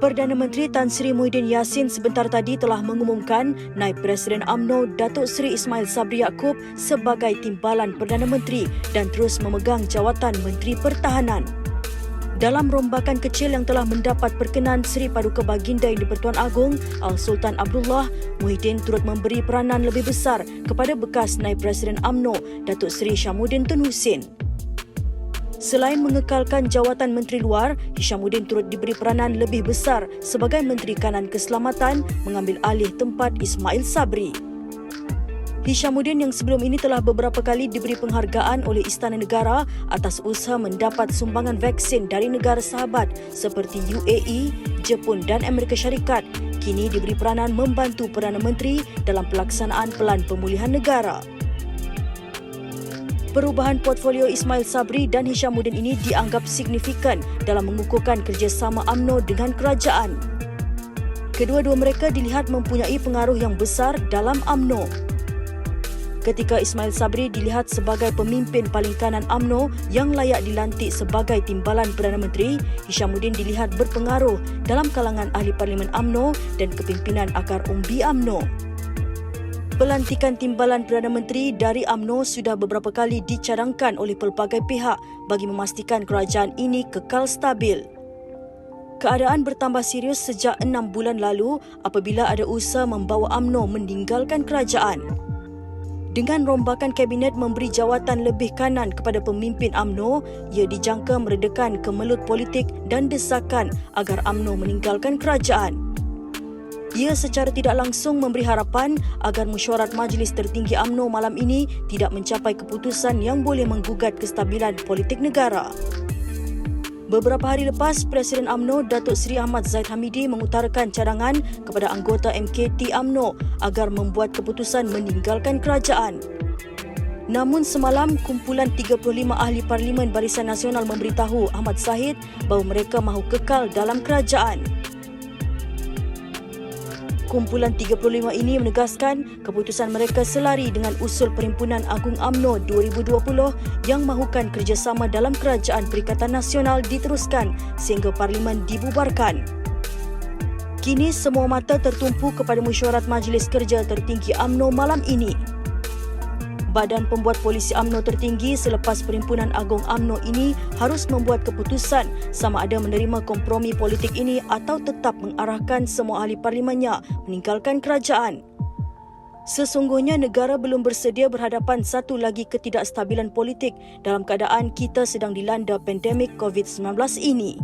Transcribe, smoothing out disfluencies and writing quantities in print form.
Perdana Menteri Tan Sri Muhyiddin Yassin sebentar tadi telah mengumumkan naib Presiden UMNO Datuk Seri Ismail Sabri Yaakob sebagai timbalan Perdana Menteri dan terus memegang jawatan Menteri Pertahanan. Dalam rombakan kecil yang telah mendapat perkenan Seri Paduka Baginda Yang di-Pertuan Agong Al-Sultan Abdullah, Muhyiddin turut memberi peranan lebih besar kepada bekas naib Presiden UMNO Datuk Seri Hishamuddin Tun Hussein. Selain mengekalkan jawatan Menteri Luar, Hishamuddin turut diberi peranan lebih besar sebagai Menteri Kanan Keselamatan mengambil alih tempat Ismail Sabri. Hishamuddin yang sebelum ini telah beberapa kali diberi penghargaan oleh Istana Negara atas usaha mendapat sumbangan vaksin dari negara sahabat seperti UAE, Jepun dan Amerika Syarikat, kini diberi peranan membantu Perdana Menteri dalam pelaksanaan Pelan Pemulihan Negara. Perubahan portfolio Ismail Sabri dan Hishamuddin ini dianggap signifikan dalam mengukuhkan kerjasama UMNO dengan kerajaan. Kedua-dua mereka dilihat mempunyai pengaruh yang besar dalam UMNO. Ketika Ismail Sabri dilihat sebagai pemimpin paling kanan UMNO yang layak dilantik sebagai timbalan Perdana Menteri, Hishamuddin dilihat berpengaruh dalam kalangan ahli Parlimen UMNO dan kepimpinan akar umbi UMNO. Pelantikan timbalan Perdana Menteri dari UMNO sudah beberapa kali dicadangkan oleh pelbagai pihak bagi memastikan kerajaan ini kekal stabil. Keadaan bertambah serius sejak 6 bulan lalu apabila ada usaha membawa UMNO meninggalkan kerajaan. Dengan rombakan kabinet memberi jawatan lebih kanan kepada pemimpin UMNO, ia dijangka meredakan kemelut politik dan desakan agar UMNO meninggalkan kerajaan. Ia secara tidak langsung memberi harapan agar mesyuarat Majlis Tertinggi UMNO malam ini tidak mencapai keputusan yang boleh menggugat kestabilan politik negara. Beberapa hari lepas, Presiden UMNO Datuk Seri Ahmad Zahid Hamidi mengutarakan cadangan kepada anggota MKT UMNO agar membuat keputusan meninggalkan kerajaan. Namun semalam, kumpulan 35 ahli Parlimen Barisan Nasional memberitahu Ahmad Zahid bahawa mereka mahu kekal dalam kerajaan. Kumpulan 35 ini menegaskan keputusan mereka selari dengan usul Perhimpunan Agung UMNO 2020 yang mahukan kerjasama dalam Kerajaan Perikatan Nasional diteruskan sehingga Parlimen dibubarkan. Kini semua mata tertumpu kepada mesyuarat Majlis Kerja Tertinggi UMNO malam ini. Badan Pembuat Polisi UMNO tertinggi selepas Perhimpunan Agung UMNO ini harus membuat keputusan sama ada menerima kompromi politik ini atau tetap mengarahkan semua ahli parlimennya meninggalkan kerajaan. Sesungguhnya negara belum bersedia berhadapan satu lagi ketidakstabilan politik dalam keadaan kita sedang dilanda pandemik COVID-19 ini.